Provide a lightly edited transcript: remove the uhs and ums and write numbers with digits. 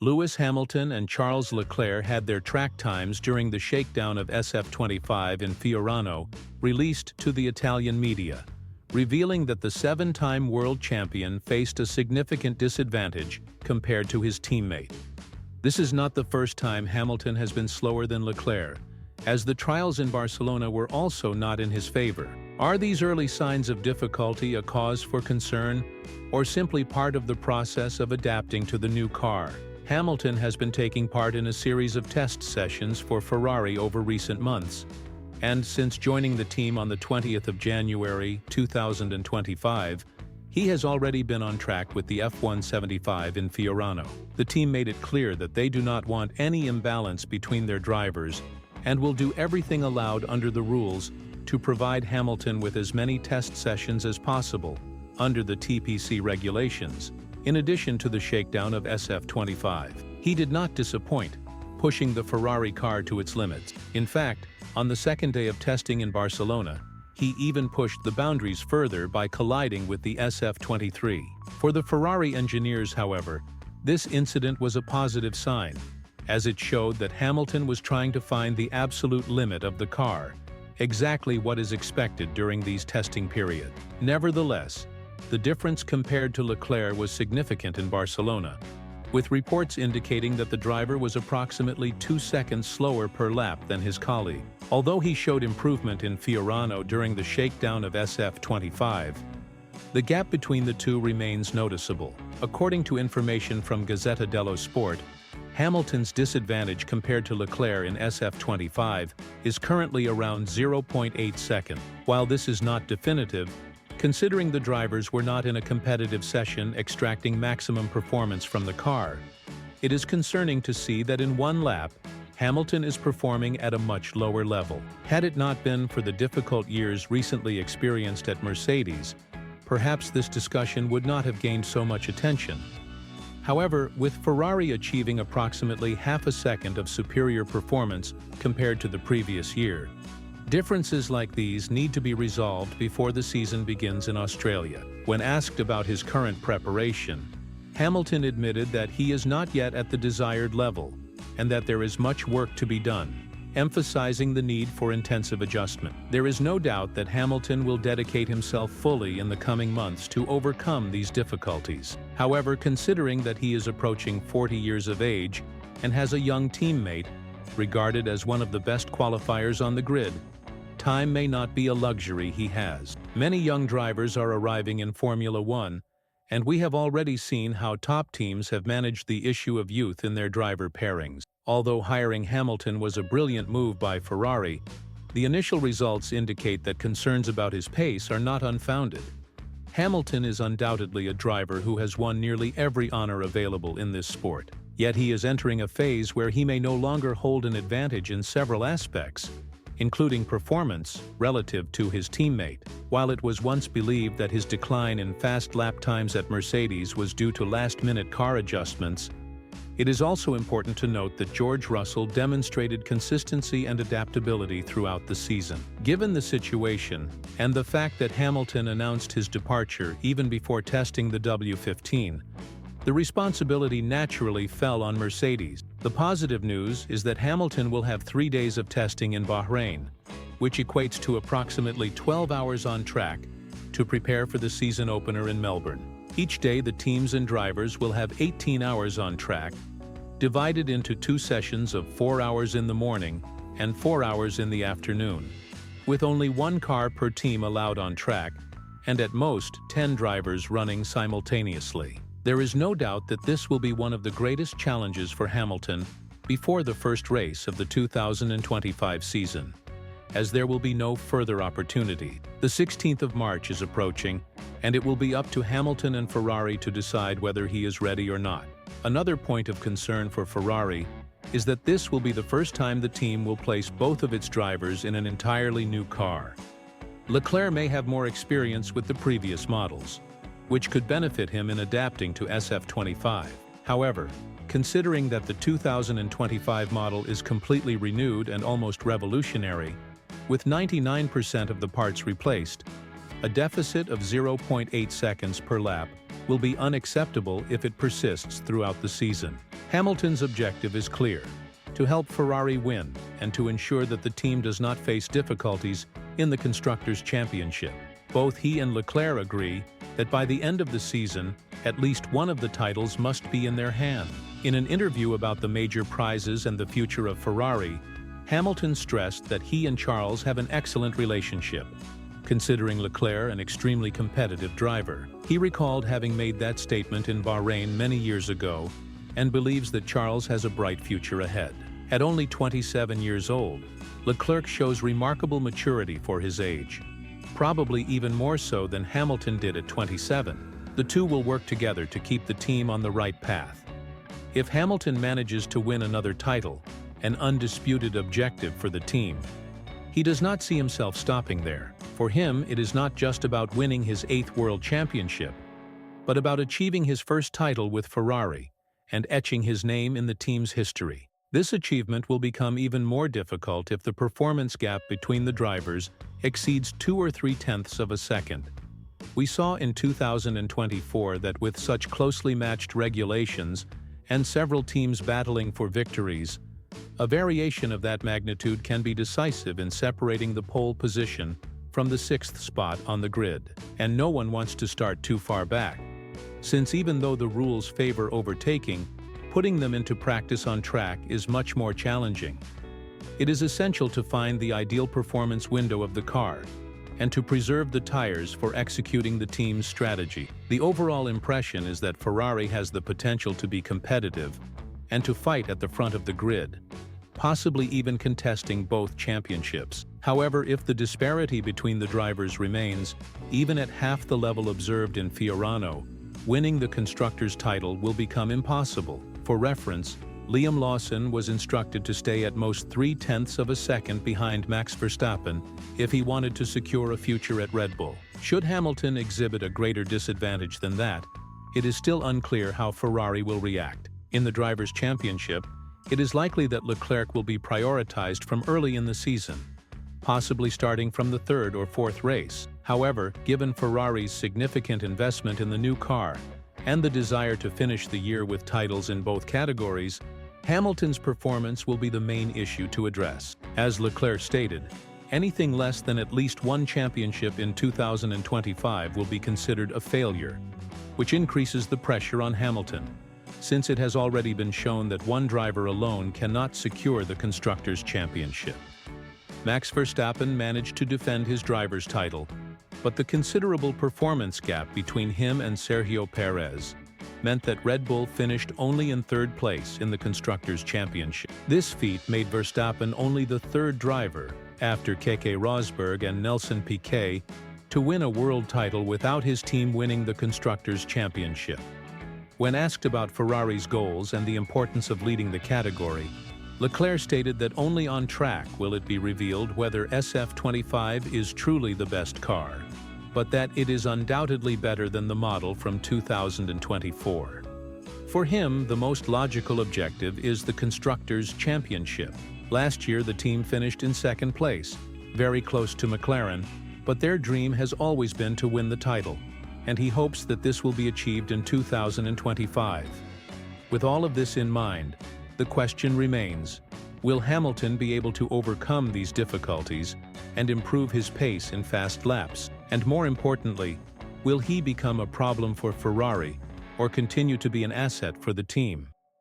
Lewis Hamilton and Charles Leclerc had their track times during the shakedown of SF25 in Fiorano released to the Italian media, revealing that the seven-time world champion faced a significant disadvantage compared to his teammate. This is not the first time Hamilton has been slower than Leclerc, as the trials in Barcelona were also not in his favor. Are these early signs of difficulty a cause for concern, or simply part of the process of adapting to the new car? Hamilton has been taking part in a series of test sessions for Ferrari over recent months, and since joining the team on the 20th of January 2025, he has already been on track with the F1 75 in Fiorano. The team made it clear that they do not want any imbalance between their drivers and will do everything allowed under the rules to provide Hamilton with as many test sessions as possible under the TPC regulations, in addition to the shakedown of SF25. He did not disappoint, pushing the Ferrari car to its limits. In fact, on the second day of testing in Barcelona, he even pushed the boundaries further by colliding with the SF23. For the Ferrari engineers, however, this incident was a positive sign, as it showed that Hamilton was trying to find the absolute limit of the car, exactly what is expected during these testing periods. Nevertheless, the difference compared to Leclerc was significant in Barcelona, with reports indicating that the driver was approximately 2 seconds slower per lap than his colleague. Although he showed improvement in Fiorano during the shakedown of SF25, the gap between the two remains noticeable. According to information from Gazzetta dello Sport, Hamilton's disadvantage compared to Leclerc in SF25 is currently around 0.8 seconds. While this is not definitive, considering the drivers were not in a competitive session extracting maximum performance from the car, it is concerning to see that in one lap, Hamilton is performing at a much lower level. Had it not been for the difficult years recently experienced at Mercedes, perhaps this discussion would not have gained so much attention. However, with Ferrari achieving approximately half a second of superior performance compared to the previous year, differences like these need to be resolved before the season begins in Australia. When asked about his current preparation, Hamilton admitted that he is not yet at the desired level and that there is much work to be done, emphasizing the need for intensive adjustment. There is no doubt that Hamilton will dedicate himself fully in the coming months to overcome these difficulties. However, considering that he is approaching 40 years of age and has a young teammate, regarded as one of the best qualifiers on the grid, time may not be a luxury he has. Many young drivers are arriving in Formula One, and we have already seen how top teams have managed the issue of youth in their driver pairings. Although hiring Hamilton was a brilliant move by Ferrari, the initial results indicate that concerns about his pace are not unfounded. Hamilton is undoubtedly a driver who has won nearly every honor available in this sport. Yet he is entering a phase where he may no longer hold an advantage in several aspects, including performance relative to his teammate. While it was once believed that his decline in fast lap times at Mercedes was due to last-minute car adjustments, it is also important to note that George Russell demonstrated consistency and adaptability throughout the season. Given the situation, and the fact that Hamilton announced his departure even before testing the W15, the responsibility naturally fell on Mercedes. The positive news is that Hamilton will have 3 days of testing in Bahrain, which equates to approximately 12 hours on track to prepare for the season opener in Melbourne. Each day, the teams and drivers will have 18 hours on track, divided into 2 sessions of 4 hours in the morning and 4 hours in the afternoon, with only 1 car per team allowed on track, and at most 10 drivers running simultaneously. There is no doubt that this will be one of the greatest challenges for Hamilton before the first race of the 2025 season, as there will be no further opportunity. The 16th of March is approaching, and it will be up to Hamilton and Ferrari to decide whether he is ready or not. Another point of concern for Ferrari is that this will be the first time the team will place both of its drivers in an entirely new car. Leclerc may have more experience with the previous models, which could benefit him in adapting to SF25. However, considering that the 2025 model is completely renewed and almost revolutionary, with 99% of the parts replaced, a deficit of 0.8 seconds per lap will be unacceptable if it persists throughout the season. Hamilton's objective is clear: to help Ferrari win and to ensure that the team does not face difficulties in the Constructors' Championship. Both he and Leclerc agree that by the end of the season, at least one of the titles must be in their hand. In an interview about the major prizes and the future of Ferrari, Hamilton stressed that he and Charles have an excellent relationship, considering Leclerc an extremely competitive driver. He recalled having made that statement in Bahrain many years ago and believes that Charles has a bright future ahead. At only 27 years old, Leclerc shows remarkable maturity for his age, probably even more so than Hamilton did at 27. The two will work together to keep the team on the right path. If Hamilton manages to win another title, an undisputed objective for the team, he does not see himself stopping there. For him, it is not just about winning his 8th World Championship, but about achieving his first title with Ferrari and etching his name in the team's history. This achievement will become even more difficult if the performance gap between the drivers exceeds 2 or 3/10 of a second. We saw in 2024 that with such closely matched regulations and several teams battling for victories, a variation of that magnitude can be decisive in separating the pole position from the 6th spot on the grid. And no one wants to start too far back, since even though the rules favor overtaking, putting them into practice on track is much more challenging. It is essential to find the ideal performance window of the car and to preserve the tires for executing the team's strategy. The overall impression is that Ferrari has the potential to be competitive and to fight at the front of the grid, possibly even contesting both championships. However, if the disparity between the drivers remains, even at half the level observed in Fiorano, winning the Constructors' title will become impossible. For reference, Liam Lawson was instructed to stay at most 3/10 of a second behind Max Verstappen if he wanted to secure a future at Red Bull. Should Hamilton exhibit a greater disadvantage than that, it is still unclear how Ferrari will react. In the Drivers' Championship, it is likely that Leclerc will be prioritized from early in the season, possibly starting from the 3rd or 4th race. However, given Ferrari's significant investment in the new car and the desire to finish the year with titles in both categories, Hamilton's performance will be the main issue to address. As Leclerc stated, anything less than at least one championship in 2025 will be considered a failure, which increases the pressure on Hamilton, since it has already been shown that one driver alone cannot secure the Constructors' Championship. Max Verstappen managed to defend his driver's title, but the considerable performance gap between him and Sergio Pérez meant that Red Bull finished only in 3rd place in the Constructors' Championship. This feat made Verstappen only the 3rd driver, after Keke Rosberg and Nelson Piquet, to win a world title without his team winning the Constructors' Championship. When asked about Ferrari's goals and the importance of leading the category, Leclerc stated that only on track will it be revealed whether SF25 is truly the best car, but that it is undoubtedly better than the model from 2024. For him, the most logical objective is the Constructors' Championship. Last year, the team finished in 2nd place, very close to McLaren, but their dream has always been to win the title, and he hopes that this will be achieved in 2025. With all of this in mind, the question remains, will Hamilton be able to overcome these difficulties and improve his pace in fast laps? And more importantly, will he become a problem for Ferrari or continue to be an asset for the team?